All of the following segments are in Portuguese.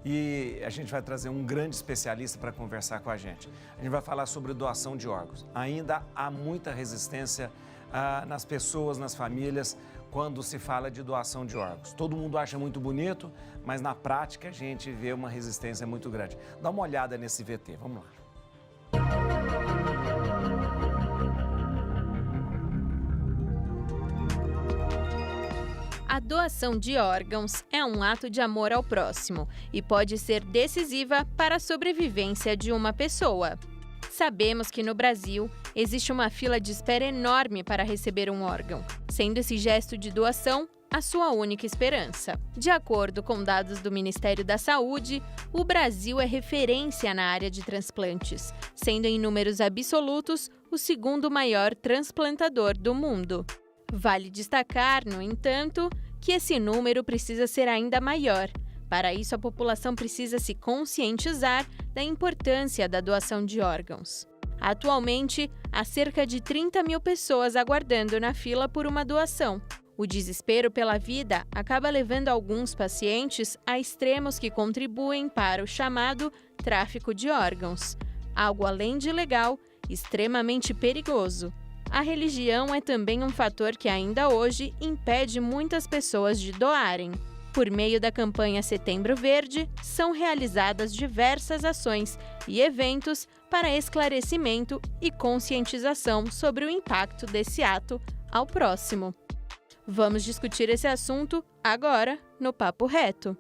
e a gente vai trazer um grande especialista para conversar com a gente. A gente vai falar sobre doação de órgãos. Ainda há muita resistência nas pessoas, nas famílias, quando se fala de doação de órgãos. Todo mundo acha muito bonito, mas na prática a gente vê uma resistência muito grande. Dá uma olhada nesse VT, vamos lá. A doação de órgãos é um ato de amor ao próximo e pode ser decisiva para a sobrevivência de uma pessoa. Sabemos que no Brasil existe uma fila de espera enorme para receber um órgão, sendo esse gesto de doação a sua única esperança. De acordo com dados do Ministério da Saúde, o Brasil é referência na área de transplantes, sendo em números absolutos o segundo maior transplantador do mundo. Vale destacar, no entanto, que esse número precisa ser ainda maior. Para isso, a população precisa se conscientizar da importância da doação de órgãos. Atualmente, há cerca de 30 mil pessoas aguardando na fila por uma doação. O desespero pela vida acaba levando alguns pacientes a extremos que contribuem para o chamado tráfico de órgãos, algo além de ilegal, extremamente perigoso. A religião é também um fator que ainda hoje impede muitas pessoas de doarem. Por meio da campanha Setembro Verde, são realizadas diversas ações e eventos para esclarecimento e conscientização sobre o impacto desse ato ao próximo. Vamos discutir esse assunto agora no Papo Reto.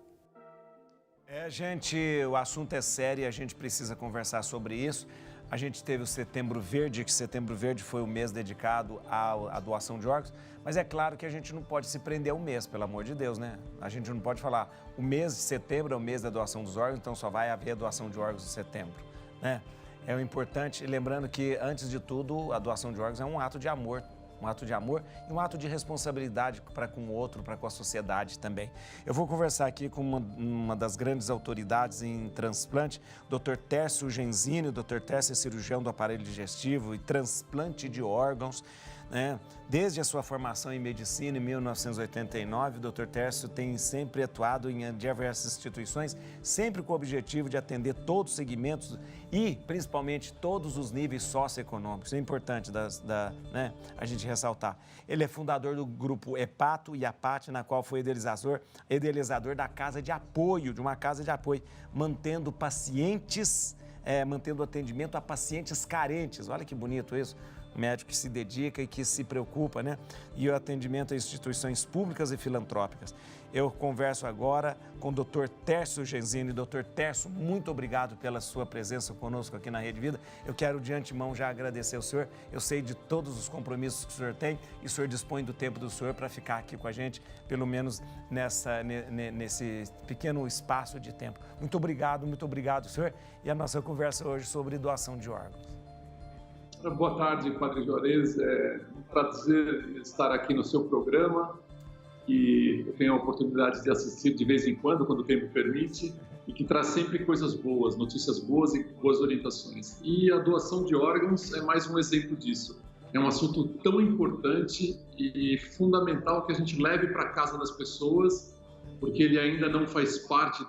Gente, o assunto é sério e a gente precisa conversar sobre isso. A gente teve o Setembro Verde, que Setembro Verde foi o mês dedicado à doação de órgãos, mas é claro que a gente não pode se prender ao mês, pelo amor de Deus, né? A gente não pode falar, o mês de setembro é o mês da doação dos órgãos, então só vai haver doação de órgãos em setembro, né? É o importante, lembrando que, antes de tudo, a doação de órgãos é um ato de amor e um ato de responsabilidade para com o outro, para com a sociedade também. Eu vou conversar aqui com uma das grandes autoridades em transplante, Dr. Tércio Genzini. O Dr. Tércio é cirurgião do aparelho digestivo e transplante de órgãos, né? Desde a sua formação em medicina em 1989, o Dr. Tércio tem sempre atuado em diversas instituições, sempre com o objetivo de atender todos os segmentos e, principalmente, todos os níveis socioeconômicos. É importante né, a gente ressaltar. Ele é fundador do grupo Hepato e Apate, na qual foi idealizador da casa de apoio, de uma casa de apoio, mantendo atendimento a pacientes carentes. Olha que bonito isso. Médico que se dedica e que se preocupa, né? E o atendimento a instituições públicas e filantrópicas. Eu converso agora com o Dr. Tércio Genzini. Dr. Tércio, muito obrigado pela sua presença conosco aqui na Rede Vida. Eu quero de antemão já agradecer ao senhor. Eu sei de todos os compromissos que o senhor tem e o senhor dispõe do tempo do senhor para ficar aqui com a gente, pelo menos nesse pequeno espaço de tempo. Muito obrigado, senhor. E a nossa conversa hoje sobre doação de órgãos. Boa tarde, Padre Juarez. É um prazer estar aqui no seu programa, que eu tenho a oportunidade de assistir de vez em quando o tempo permite, e que traz sempre coisas boas, notícias boas e boas orientações. E a doação de órgãos é mais um exemplo disso. É um assunto tão importante e fundamental que a gente leve para casa das pessoas, porque ele ainda não faz parte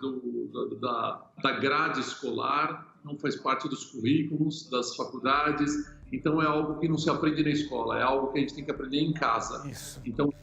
da grade escolar, não faz parte dos currículos, das faculdades. Então, é algo que não se aprende na escola, é algo que a gente tem que aprender em casa. Isso. Então,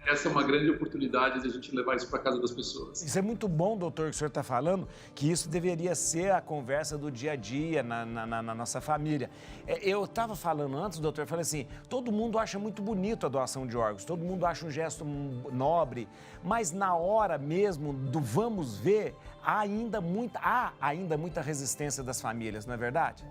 essa é uma grande oportunidade de a gente levar isso para casa das pessoas. Isso é muito bom, doutor, que o senhor está falando, que isso deveria ser a conversa do dia a dia na nossa família. Eu estava falando antes, doutor, eu falei assim, todo mundo acha muito bonito a doação de órgãos, todo mundo acha um gesto nobre, mas na hora mesmo do vamos ver, há ainda muita resistência das famílias, não é verdade?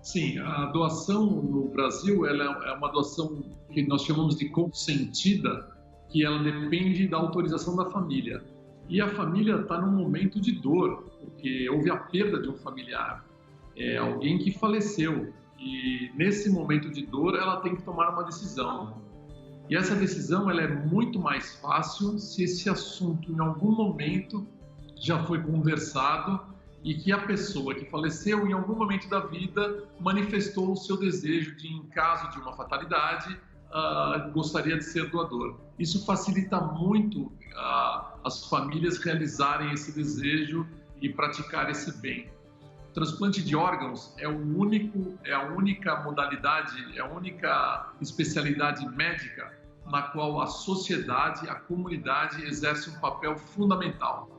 Sim, a doação no Brasil ela é uma doação que nós chamamos de consentida, que ela depende da autorização da família. E a família está num momento de dor, porque houve a perda de um familiar, alguém que faleceu. E nesse momento de dor ela tem que tomar uma decisão. E essa decisão ela é muito mais fácil se esse assunto em algum momento já foi conversado e que a pessoa que faleceu em algum momento da vida manifestou o seu desejo de, em caso de uma fatalidade, gostaria de ser doador. Isso facilita muito as famílias realizarem esse desejo e praticar esse bem. O transplante de órgãos é a única modalidade, é a única especialidade médica na qual a sociedade, a comunidade exerce um papel fundamental.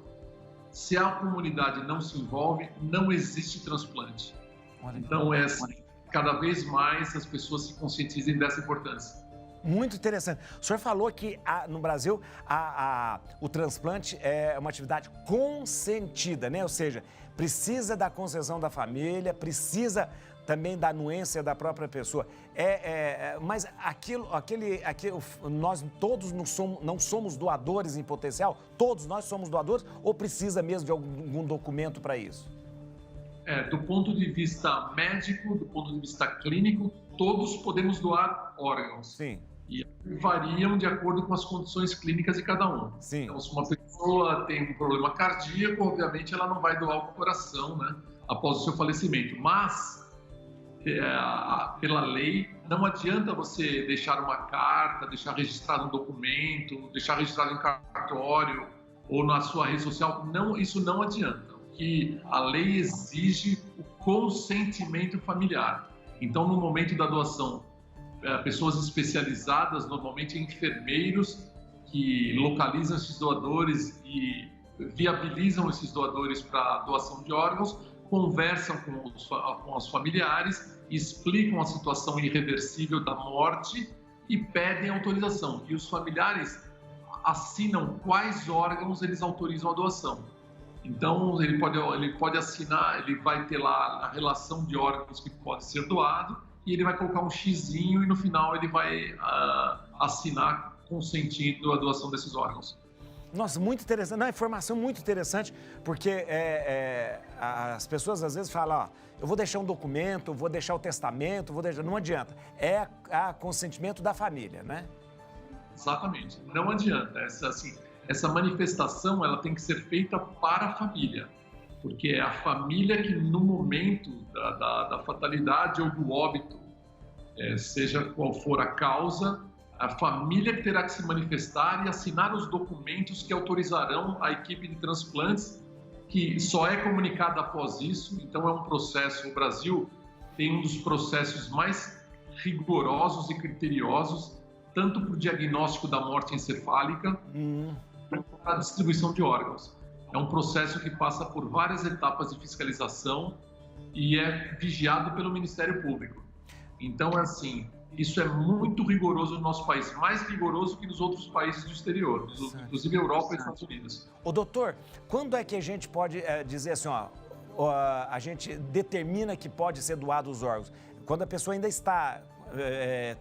Se a comunidade não se envolve, não existe transplante. Então, cada vez mais as pessoas se conscientizem dessa importância. Muito interessante. O senhor falou que no Brasil o transplante é uma atividade consentida, né? Ou seja, precisa da concessão da família, precisa também da anuência da própria pessoa. Mas nós todos não somos doadores em potencial? Todos nós somos doadores ou precisa mesmo de algum documento para isso? Do ponto de vista médico, do ponto de vista clínico, todos podemos doar órgãos. Sim. E variam de acordo com as condições clínicas de cada um. Sim. Então, se uma pessoa tem um problema cardíaco, obviamente ela não vai doar o coração, né, após o seu falecimento. Mas, pela lei, não adianta você deixar uma carta, deixar registrado um documento, deixar registrado em cartório ou na sua rede social. Não, isso não adianta. O que a lei exige o consentimento familiar. Então, no momento da doação, pessoas especializadas, normalmente enfermeiros, que localizam esses doadores e viabilizam esses doadores para doação de órgãos, conversam com os familiares, explicam a situação irreversível da morte e pedem autorização. E os familiares assinam quais órgãos eles autorizam a doação. Então, ele pode assinar, ele vai ter lá a relação de órgãos que pode ser doado, e ele vai colocar um xizinho e no final ele vai assinar consentindo a doação desses órgãos. Nossa, muito interessante, uma informação muito interessante, porque as pessoas às vezes falam, ó, eu vou deixar um documento, vou deixar o testamento, não adianta, é consentimento da família, né? Exatamente, não adianta, essa manifestação ela tem que ser feita para a família. Porque é a família que, no momento da fatalidade ou do óbito, seja qual for a causa, a família que terá que se manifestar e assinar os documentos que autorizarão a equipe de transplantes, que só é comunicada após isso. Então, é um processo. O Brasil tem um dos processos mais rigorosos e criteriosos, tanto para o diagnóstico da morte encefálica, quanto para a distribuição de órgãos. É um processo que passa por várias etapas de fiscalização e é vigiado pelo Ministério Público. Então, isso é muito rigoroso no nosso país, mais rigoroso que nos outros países do exterior, inclusive Europa e Estados Unidos. Ô, doutor, quando é que a gente pode dizer assim, a gente determina que pode ser doado os órgãos? Quando a pessoa ainda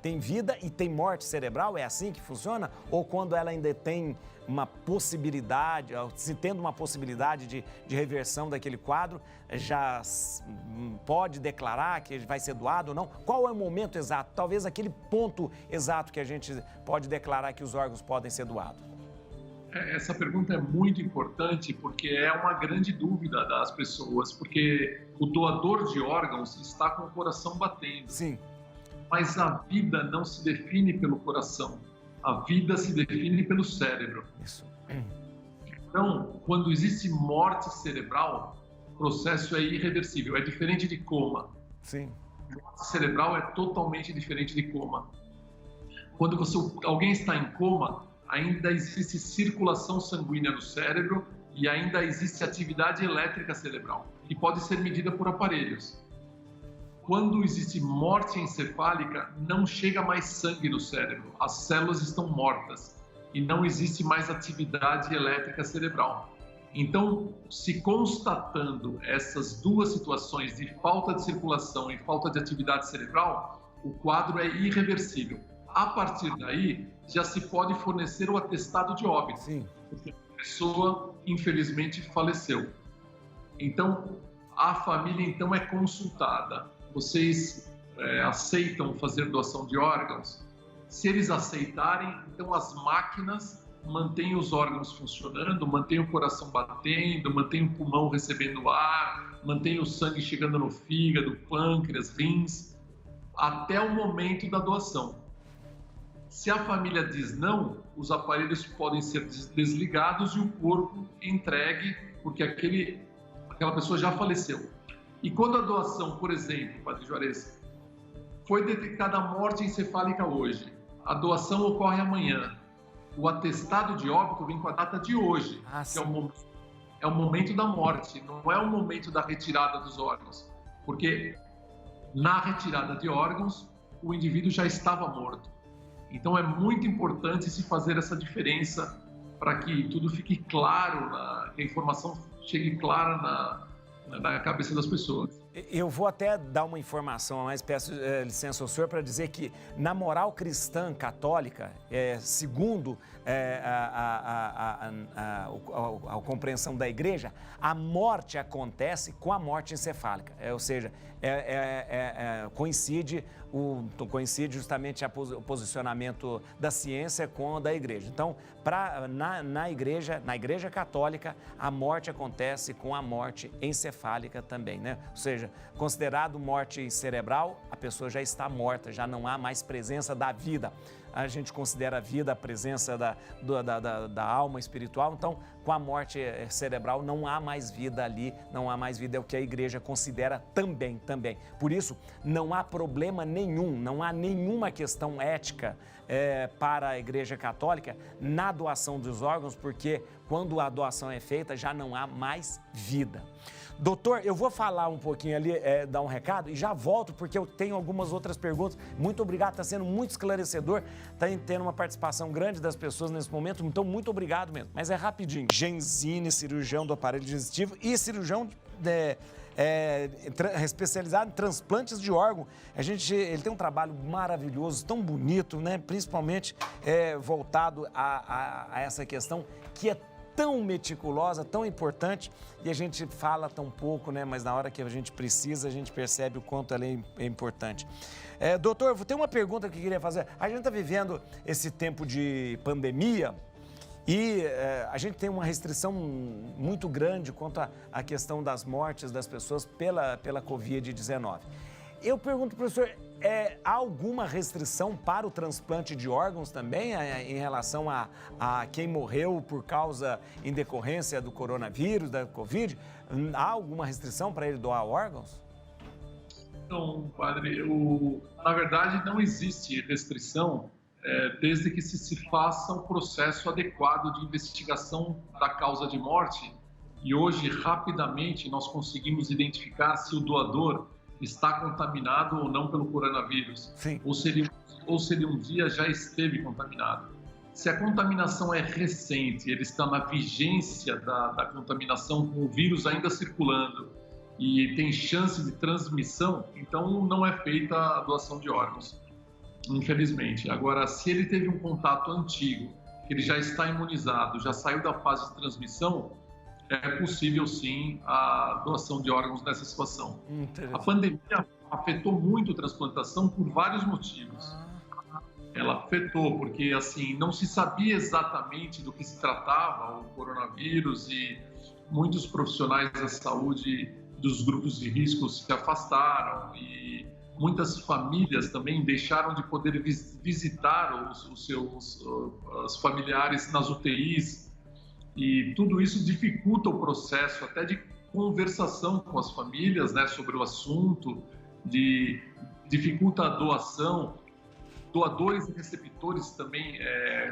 tem vida e tem morte cerebral, é assim que funciona? Ou quando ela ainda tem uma possibilidade, se tendo uma possibilidade de reversão daquele quadro, já pode declarar que vai ser doado ou não? Qual é o momento exato? Talvez aquele ponto exato que a gente pode declarar que os órgãos podem ser doados. Essa pergunta é muito importante porque é uma grande dúvida das pessoas, porque o doador de órgãos está com o coração batendo. Sim. Mas a vida não se define pelo coração. A vida se define pelo cérebro. Isso. Então, quando existe morte cerebral, o processo é irreversível. É diferente de coma. Sim. Morte cerebral é totalmente diferente de coma. Quando alguém está em coma, ainda existe circulação sanguínea no cérebro e ainda existe atividade elétrica cerebral, que pode ser medida por aparelhos. Quando existe morte encefálica, não chega mais sangue no cérebro, as células estão mortas e não existe mais atividade elétrica cerebral. Então, se constatando essas duas situações de falta de circulação e falta de atividade cerebral, o quadro é irreversível. A partir daí, já se pode fornecer o atestado de óbito, Sim. porque a pessoa, infelizmente, faleceu. Então, a família então é consultada. Vocês aceitam fazer doação de órgãos? Se eles aceitarem, então as máquinas mantêm os órgãos funcionando, mantêm o coração batendo, mantêm o pulmão recebendo ar, mantêm o sangue chegando no fígado, pâncreas, rins, até o momento da doação. Se a família diz não, os aparelhos podem ser desligados e o corpo entregue, porque aquela pessoa já faleceu. E quando a doação, por exemplo, Padre Juarez, foi detectada a morte encefálica hoje, a doação ocorre amanhã, o atestado de óbito vem com a data de hoje, que é o momento da morte, não é o momento da retirada dos órgãos, porque na retirada de órgãos, o indivíduo já estava morto. Então é muito importante se fazer essa diferença para que tudo fique claro, que a informação chegue clara na cabeça das pessoas. Eu vou até dar uma informação a mais, peço licença ao senhor, para dizer que na moral cristã católica, segundo a compreensão da igreja, a morte acontece com a morte encefálica, ou seja, coincide justamente o posicionamento da ciência com o da igreja. Então, na igreja católica, a morte acontece com a morte encefálica também, né? Ou seja, considerado morte cerebral, a pessoa já está morta, já não há mais presença da vida. A gente considera a vida a presença da alma espiritual, então com a morte cerebral não há mais vida ali, não há mais vida, é o que a igreja considera também. Por isso, não há problema nenhum, não há nenhuma questão ética para a igreja católica na doação dos órgãos, porque quando a doação é feita já não há mais vida. Doutor, eu vou falar um pouquinho ali, dar um recado e já volto porque eu tenho algumas outras perguntas. Muito obrigado, está sendo muito esclarecedor, está tendo uma participação grande das pessoas nesse momento, então muito obrigado mesmo. Mas é rapidinho. Genzini, cirurgião do aparelho digestivo e cirurgião especializado em transplantes de órgão. Ele tem um trabalho maravilhoso, tão bonito, né? Principalmente voltado a essa questão que é tão meticulosa, tão importante, e a gente fala tão pouco, né? Mas na hora que a gente precisa, a gente percebe o quanto ela é importante. Doutor, tem uma pergunta que eu queria fazer. A gente está vivendo esse tempo de pandemia e a gente tem uma restrição muito grande quanto à questão das mortes das pessoas pela Covid-19. Eu pergunto, professor, há alguma restrição para o transplante de órgãos também em relação a quem morreu por causa, em decorrência do coronavírus, da Covid? Há alguma restrição para ele doar órgãos? Então, padre, na verdade não existe restrição desde que se faça um processo adequado de investigação da causa de morte. E hoje, rapidamente, nós conseguimos identificar se o doador está contaminado ou não pelo coronavírus. Sim. Ou se ele um dia já esteve contaminado. Se a contaminação é recente, ele está na vigência da contaminação com o vírus ainda circulando e tem chance de transmissão, então não é feita a doação de órgãos, infelizmente. Agora, se ele teve um contato antigo, que ele já está imunizado, já saiu da fase de transmissão, é possível sim a doação de órgãos nessa situação. A pandemia afetou muito a transplantação por vários motivos. Ela afetou porque assim não se sabia exatamente do que se tratava o coronavírus e muitos profissionais da saúde dos grupos de risco se afastaram e muitas famílias também deixaram de poder visitar os seus familiares nas UTIs. E tudo isso dificulta o processo até de conversação com as famílias, né, sobre o assunto, dificulta a doação. Doadores e receptores também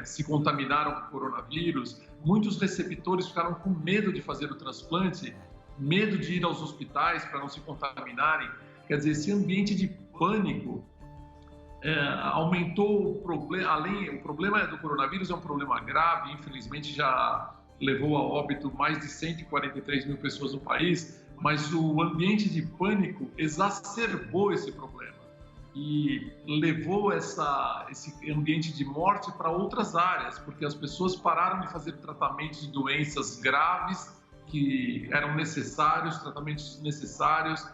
se contaminaram com o coronavírus. Muitos receptores ficaram com medo de fazer o transplante, medo de ir aos hospitais para não se contaminarem. Quer dizer, esse ambiente de pânico aumentou o problema. O problema do coronavírus é um problema grave, infelizmente já levou a óbito mais de 143 mil pessoas no país, mas o ambiente de pânico exacerbou esse problema e levou esse ambiente de morte para outras áreas, porque as pessoas pararam de fazer tratamentos de doenças graves que eram necessários, tratamentos necessários,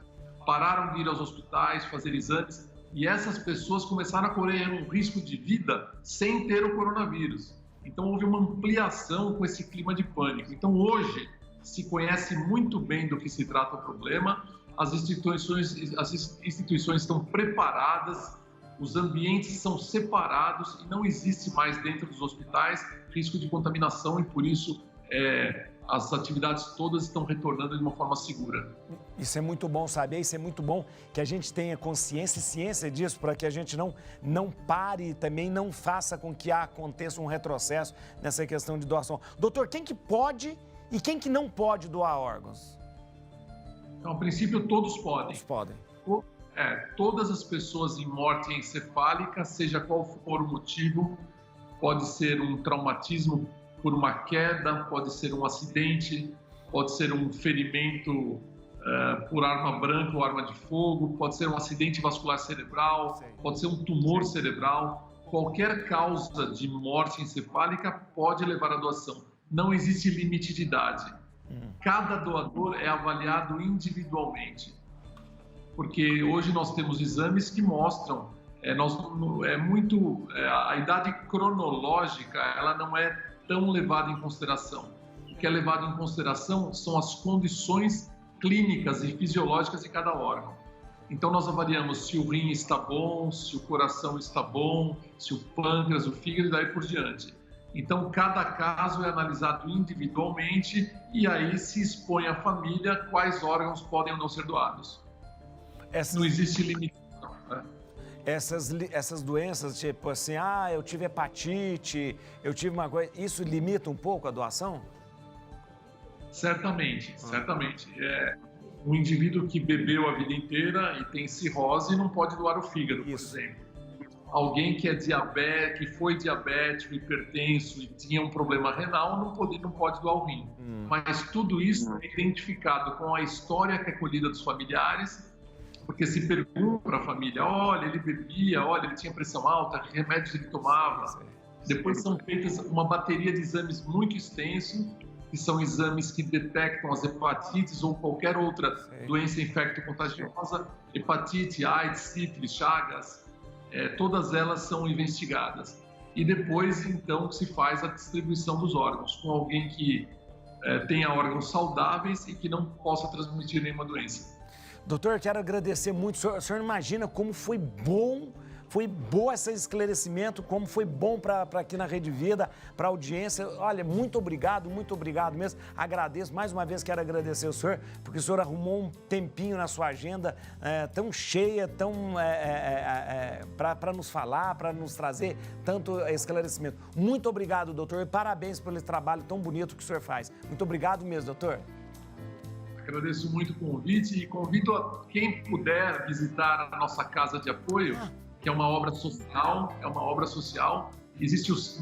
pararam de ir aos hospitais, fazer exames, e essas pessoas começaram a correr um risco de vida sem ter o coronavírus. Então, houve uma ampliação com esse clima de pânico. Então, hoje, se conhece muito bem do que se trata o problema, as instituições estão preparadas os ambientes são separados e não existe mais dentro dos hospitais risco de contaminação e, por isso, as atividades todas estão retornando de uma forma segura. Isso é muito bom saber, isso é muito bom que a gente tenha consciência e ciência disso, para que a gente não pare e também não faça com que aconteça um retrocesso nessa questão de doação. Doutor, quem que pode e quem que não pode doar órgãos? Então, a princípio, todos podem. Todos podem. Todas as pessoas em morte encefálica, seja qual for o motivo, pode ser um traumatismo por uma queda, pode ser um acidente, pode ser um ferimento por arma branca ou arma de fogo, pode ser um acidente vascular cerebral, pode ser um tumor cerebral. Qualquer causa de morte encefálica pode levar à doação. Não existe limite de idade. Cada doador é avaliado individualmente. Porque hoje nós temos exames que mostram, a idade cronológica, ela não é tão levada em consideração. O que é levado em consideração são as condições clínicas e fisiológicas de cada órgão. Então nós avaliamos se o rim está bom, se o coração está bom, se o pâncreas, o fígado e daí por diante. Então cada caso é analisado individualmente e aí se expõe à família quais órgãos podem ou não ser doados. Não existe limitação, né? Essas doenças, tipo assim, eu tive hepatite, eu tive uma coisa, isso limita um pouco a doação? Certamente. Um indivíduo que bebeu a vida inteira e tem cirrose não pode doar o fígado, por exemplo. Alguém que que foi diabético, hipertenso e tinha um problema renal não pode doar o rim. Mas tudo isso é identificado com a história que é colhida dos familiares, porque se pergunta para a família, olha, ele bebia, olha, ele tinha pressão alta, que remédios ele tomava. Depois são feitas uma bateria de exames muito extenso, que são exames que detectam as hepatites ou qualquer outra doença infecto-contagiosa, hepatite, AIDS, sífilis, chagas, todas elas são investigadas. E depois, então, se faz a distribuição dos órgãos, com alguém que tenha órgãos saudáveis e que não possa transmitir nenhuma doença. Doutor, quero agradecer muito. O senhor imagina como foi bom esse esclarecimento, como foi bom para aqui na Rede Vida, para a audiência. Olha, muito obrigado mesmo. Agradeço, mais uma vez quero agradecer ao senhor, porque o senhor arrumou um tempinho na sua agenda tão cheia, para nos falar, para nos trazer tanto esclarecimento. Muito obrigado, doutor, e parabéns pelo trabalho tão bonito que o senhor faz. Muito obrigado mesmo, doutor. Agradeço muito o convite e convido a quem puder visitar a nossa casa de apoio, que é uma obra social,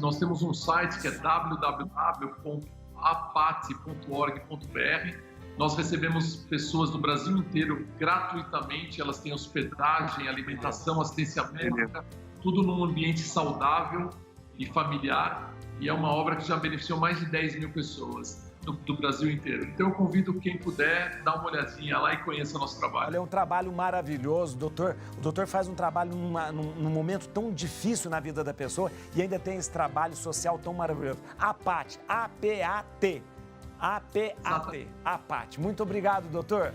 Nós temos um site que é www.apate.org.br. Nós recebemos pessoas do Brasil inteiro gratuitamente, elas têm hospedagem, alimentação, assistência médica, tudo num ambiente saudável e familiar, e é uma obra que já beneficiou mais de 10 mil pessoas do Brasil inteiro. Então eu convido quem puder, dar uma olhadinha lá e conheça o nosso trabalho. Olha, é um trabalho maravilhoso, doutor. O doutor faz um trabalho num momento tão difícil na vida da pessoa e ainda tem esse trabalho social tão maravilhoso. APAT, A-P-A-T. A-P-A-T. APAT. Muito obrigado, doutor.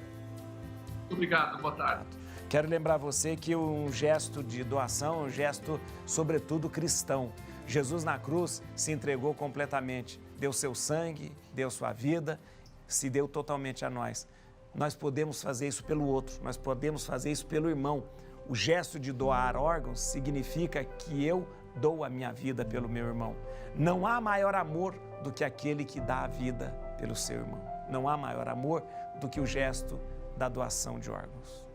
Muito obrigado, boa tarde. Quero lembrar você que um gesto de doação é um gesto, sobretudo, cristão. Jesus na cruz se entregou completamente, deu seu sangue, deu sua vida, se deu totalmente a nós. Nós podemos fazer isso pelo outro, nós podemos fazer isso pelo irmão. O gesto de doar órgãos significa que eu dou a minha vida pelo meu irmão. Não há maior amor do que aquele que dá a vida pelo seu irmão. Não há maior amor do que o gesto da doação de órgãos.